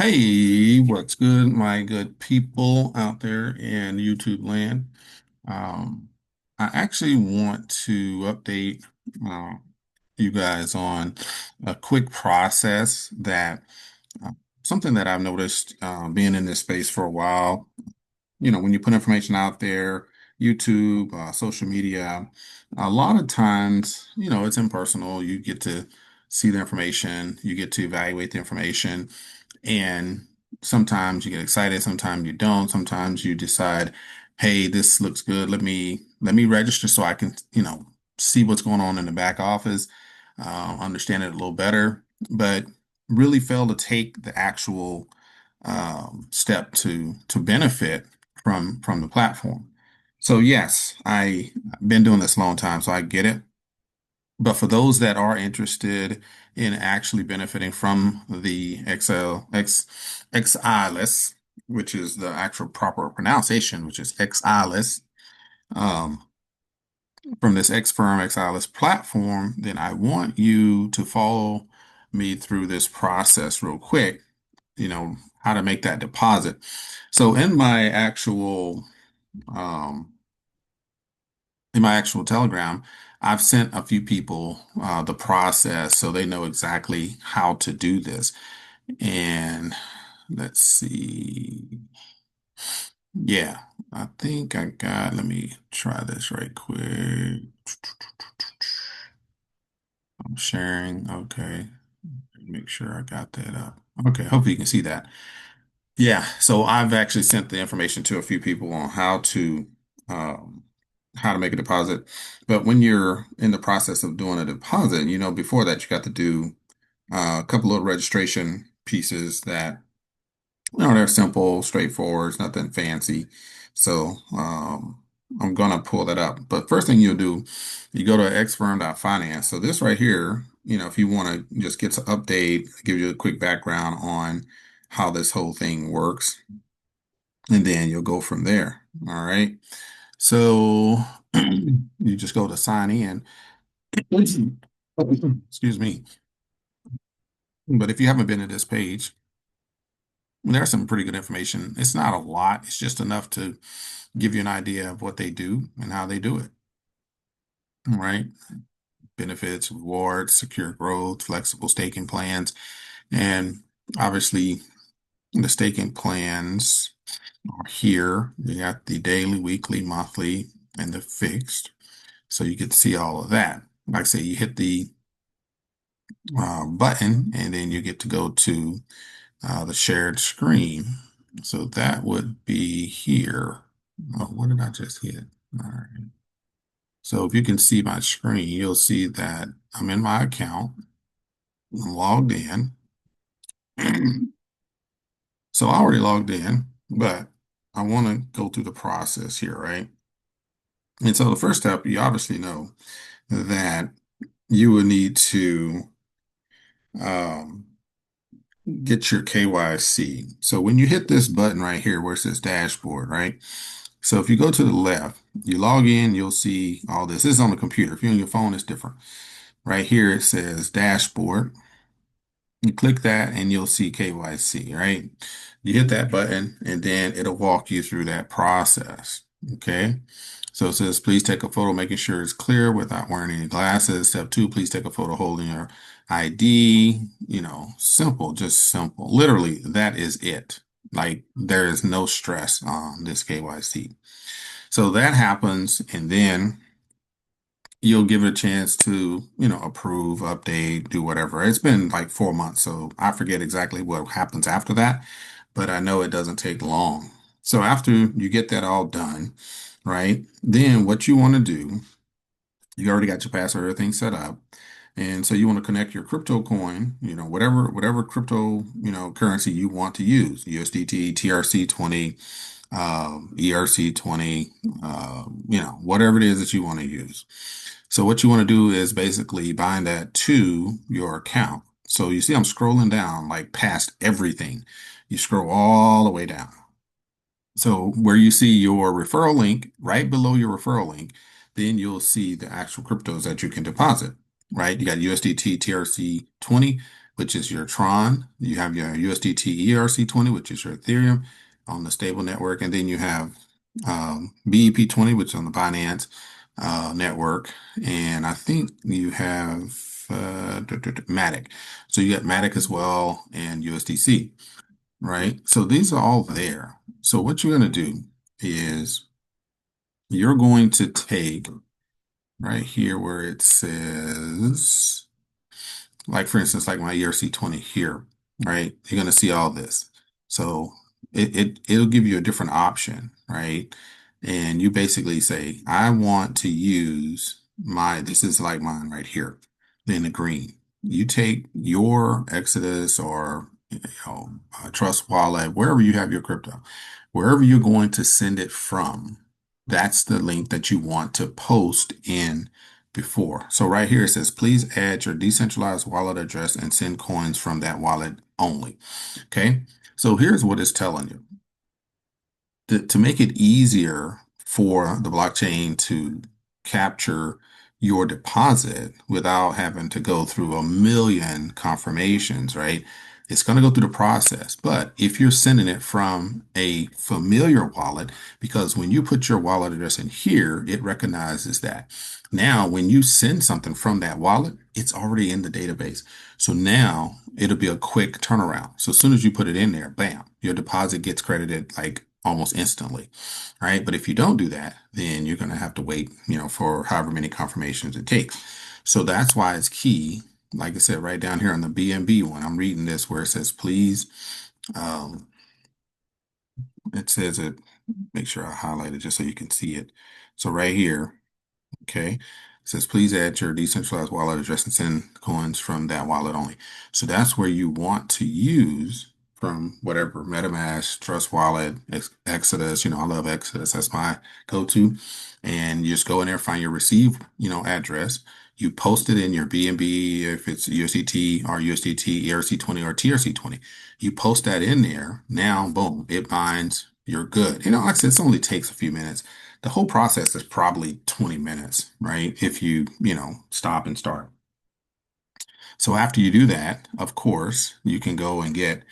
Hey, what's good, my good people out there in YouTube land? Um, I actually want to update uh, you guys on a quick process that uh, something that I've noticed being in this space for a while. When you put information out there, YouTube, social media, a lot of times, it's impersonal. You get to see the information, you get to evaluate the information, and sometimes you get excited, sometimes you don't. Sometimes you decide, hey, this looks good. Let me register so I can, see what's going on in the back office, understand it a little better, but really fail to take the actual step to benefit from the platform. So yes, I've been doing this a long time, so I get it. But for those that are interested in actually benefiting from the XAILES, which is the actual proper pronunciation, which is XAILES, um, from this XFERME XAILES platform, then I want you to follow me through this process real quick, how to make that deposit. So um, in my actual Telegram, I've sent a few people the process so they know exactly how to do this. And let's see. Yeah, I think let me try this right quick. I'm sharing. Okay. Make sure I got that up. Okay. Hopefully you can see that. Yeah, so I've actually sent the information to a few people on um, how to make a deposit. But when you're in the process of doing a deposit, before that you got to do a couple of registration pieces that they're simple, straightforward, it's nothing fancy. So I'm gonna pull that up. But first thing you'll do, you go to xfirm.finance. So this right here, if you want to just get to update, give you a quick background on how this whole thing works, and then you'll go from there. All right. So you just go to sign in. Excuse me. But if you haven't been to this page, there's some pretty good information. It's not a lot. It's just enough to give you an idea of what they do and how they do it. All right. Benefits, rewards, secure growth, flexible staking plans. And obviously, the staking plans are here. You got the daily, weekly, monthly, and the fixed. So you get to see all of that. Like I say, you hit the button and then you get to go to the shared screen. So that would be here. Oh, what did I just hit? All right. So if you can see my screen, you'll see that I'm in my account, I'm logged in. So I already logged in, but I want to go through the process here, right? And so the first step, you obviously know that you will need to um, get your KYC. So when you hit this button right here where it says dashboard, right? So if you go to the left, you log in, you'll see all this. This is on the computer. If you're on your phone, it's different. Right here, it says dashboard. You click that and you'll see KYC, right? You hit that button and then it'll walk you through that process. Okay. So it says, please take a photo, making sure it's clear without wearing any glasses. Step two, please take a photo holding your ID. Simple, just simple. Literally, that is it. Like there is no stress on this KYC. So that happens, and then you'll give it a chance to, approve, update, do whatever. It's been like 4 months, so I forget exactly what happens after that, but I know it doesn't take long. So after you get that all done, right, then what you want to do, you already got your password, everything set up. And so you want to connect your crypto coin, whatever crypto, currency you want to use, USDT, TRC20, ERC20, whatever it is that you want to use. So what you want to do is basically bind that to your account. So you see I'm scrolling down like past everything. You scroll all the way down. So where you see your referral link, right below your referral link, then you'll see the actual cryptos that you can deposit, right? You got USDT, TRC20. which is your Tron. You have your USDT ERC20, which is your Ethereum on the stable network. And then you have BEP20, which is on the Binance network. And I think you have Matic. So you got Matic as well and USDC, right? So these are all there. So what you're going to do is you're going to take right here where it says, like for instance, like my ERC20 here, right? You're going to see all this. So it'll give you a different option, right? And you basically say, I want to use this is like mine right here, in the green. You take your Exodus or Trust Wallet, wherever you have your crypto, wherever you're going to send it from, that's the link that you want to post in before. So right here it says, please add your decentralized wallet address and send coins from that wallet only. Okay. So here's what it's telling you. To make it easier for the blockchain to capture your deposit without having to go through a million confirmations, right? It's going to go through the process. But if you're sending it from a familiar wallet, because when you put your wallet address in here, it recognizes that. Now, when you send something from that wallet, it's already in the database. So now it'll be a quick turnaround. So as soon as you put it in there, bam, your deposit gets credited like almost instantly, right? But if you don't do that, then you're going to have to wait, for however many confirmations it takes. So that's why it's key. Like I said, right down here on the BNB one, I'm reading this where it says, please, um, it says it, make sure I highlight it just so you can see it. So right here, okay. It says, please add your decentralized wallet address and send coins from that wallet only. So that's where you want to use from whatever MetaMask, Trust Wallet, Exodus. I love Exodus. That's my go-to. And you just go in there, find your receive, address. You post it in your BNB, if it's USDT or USDT, ERC20 or TRC20. You post that in there. Now, boom, it binds. You're good. Like I said, it only takes a few minutes. The whole process is probably 20 minutes, right? If you, stop and start. So after you do that, of course, you can go and get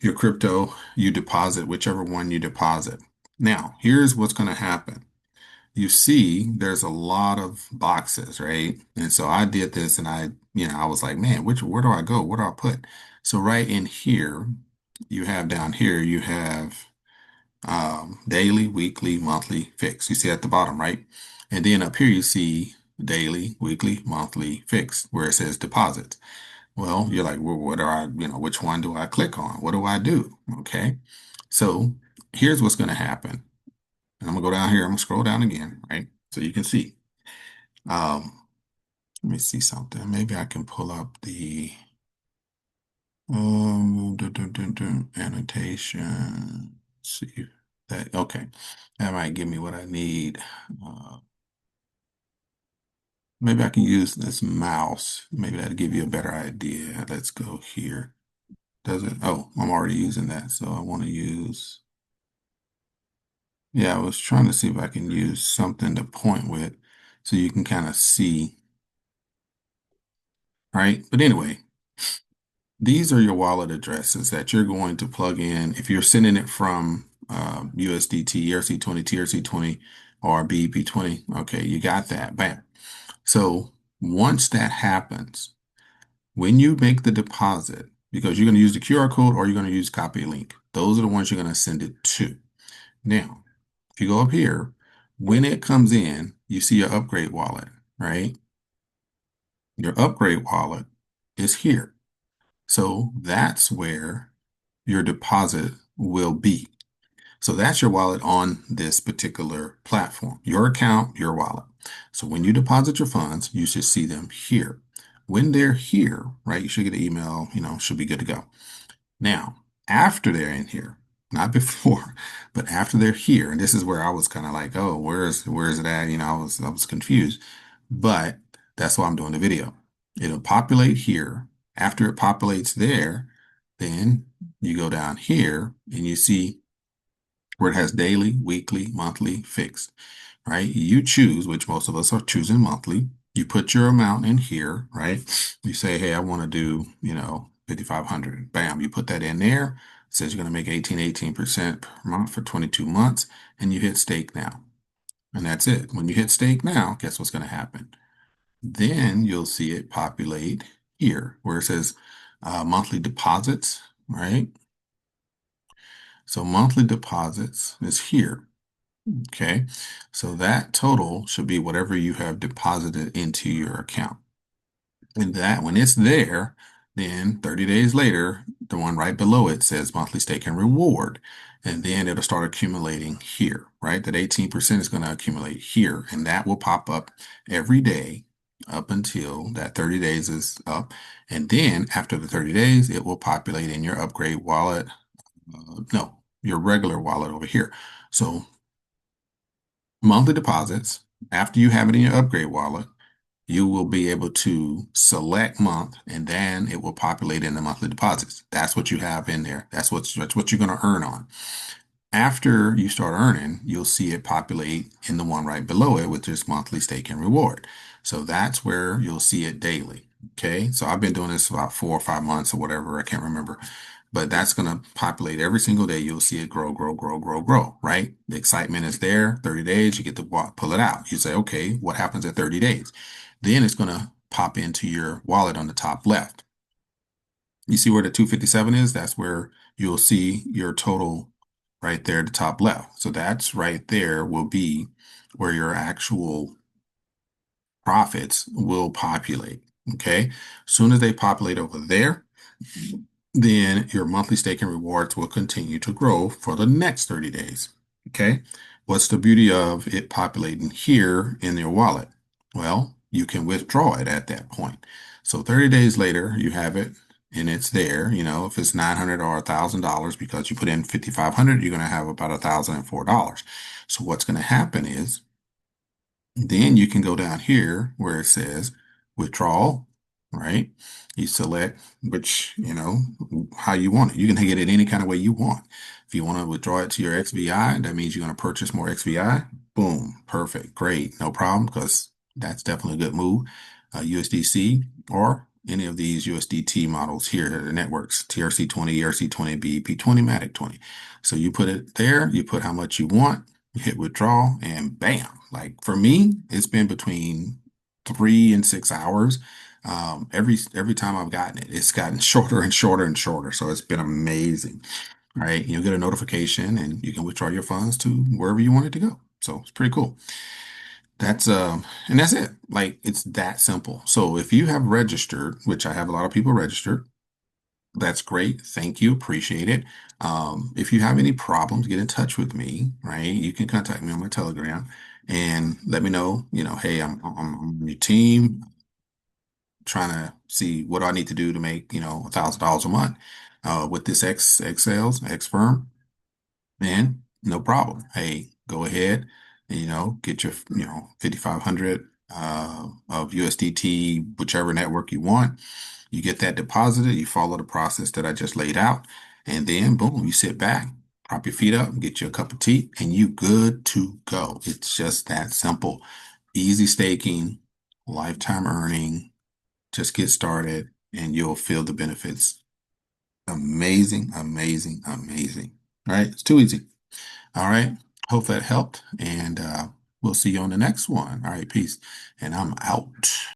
your crypto, you deposit whichever one you deposit. Now, here's what's going to happen. You see, there's a lot of boxes, right? And so I did this and I was like, man, where do I go? What do I put? So right in here, you have down here, you have daily, weekly, monthly, fixed. You see at the bottom, right? And then up here you see daily, weekly, monthly, fixed, where it says deposits. Well, you're like, well, what do which one do I click on? What do I do? Okay. So here's what's going to happen. And I'm gonna go down here. I'm gonna scroll down again, right? So you can see. Um, Let me see something. Maybe I can pull up the annotation. See if that. Okay, that might give me what I need. Uh, Maybe I can use this mouse. Maybe that'll give you a better idea. Let's go here. Does it? Oh, I'm already using that. So I want to use, yeah, I was trying to see if I can use something to point with so you can kind of see, right? But anyway, these are your wallet addresses that you're going to plug in. If you're sending it from USDT, ERC20, TRC20, or BEP20, okay, you got that. Bam. So once that happens, when you make the deposit, because you're going to use the QR code or you're going to use copy link, those are the ones you're going to send it to. Now, if you go up here, when it comes in, you see your upgrade wallet, right? Your upgrade wallet is here. So that's where your deposit will be. So that's your wallet on this particular platform, your account, your wallet. So when you deposit your funds, you should see them here. When they're here, right, you should get an email, should be good to go. Now, after they're in here, not before, but after they're here, and this is where I was kind of like, oh, where's it at? I was confused, but that's why I'm doing the video. It'll populate here. After it populates there, then you go down here and you see where it has daily, weekly, monthly, fixed, right? You choose, which most of us are choosing monthly. You put your amount in here, right? You say, hey, I want to do, 5,500. Bam, you put that in there. It says you're going to make 18% per month for 22 months, and you hit stake now. And that's it. When you hit stake now, guess what's going to happen? Then you'll see it populate here where it says monthly deposits, right? So monthly deposits is here. Okay. So that total should be whatever you have deposited into your account. And that when it's there, then 30 days later, the one right below it says monthly stake and reward. And then it'll start accumulating here, right? That 18% is going to accumulate here. And that will pop up every day up until that 30 days is up. And then after the 30 days, it will populate in your upgrade wallet. No, your regular wallet over here. So monthly deposits, after you have it in your upgrade wallet, you will be able to select month and then it will populate in the monthly deposits. That's what you have in there. That's what you're going to earn on. After you start earning, you'll see it populate in the one right below it, which is monthly stake and reward. So that's where you'll see it daily. Okay. So I've been doing this about 4 or 5 months or whatever. I can't remember, but that's going to populate every single day. You'll see it grow, grow, grow, grow, grow, right? The excitement is there. 30 days, you get to pull it out. You say, okay, what happens at 30 days? Then it's going to pop into your wallet on the top left. You see where the 257 is? That's where you'll see your total right there at the top left. So that's right there will be where your actual profits will populate. Okay. As soon as they populate over there, then your monthly stake and rewards will continue to grow for the next 30 days. Okay. What's the beauty of it populating here in your wallet? Well, you can withdraw it at that point. So 30 days later, you have it and it's there. If it's 900 or $1,000 because you put in 5,500, you're going to have about $1,004. So what's going to happen is then you can go down here where it says withdrawal, right? You select which, how you want it. You can get it any kind of way you want. If you want to withdraw it to your XVI, that means you're going to purchase more XVI. Boom, perfect, great, no problem, because that's definitely a good move. USDC or any of these USDT models here, the networks, TRC20, ERC20, BEP20, MATIC20. So you put it there, you put how much you want, you hit withdraw, and bam. Like for me, it's been between 3 and 6 hours. Every time I've gotten it, it's gotten shorter and shorter and shorter. So it's been amazing. All right. You'll get a notification and you can withdraw your funds to wherever you want it to go. So it's pretty cool. And that's it. Like it's that simple. So if you have registered, which I have a lot of people registered, that's great. Thank you. Appreciate it. If you have any problems, get in touch with me, right? You can contact me on my Telegram and let me know, hey, I'm on your team trying to see what I need to do to make, $1,000 a month, with this XAILES, XFERME, then no problem. Hey, go ahead and, get your, 5,500, of USDT, whichever network you want. You get that deposited, you follow the process that I just laid out, and then boom, you sit back, prop your feet up, get you a cup of tea, and you good to go. It's just that simple. Easy staking, lifetime earning, just get started, and you'll feel the benefits. Amazing, amazing, amazing. All right, it's too easy. All right, hope that helped, and we'll see you on the next one. All right, peace, and I'm out.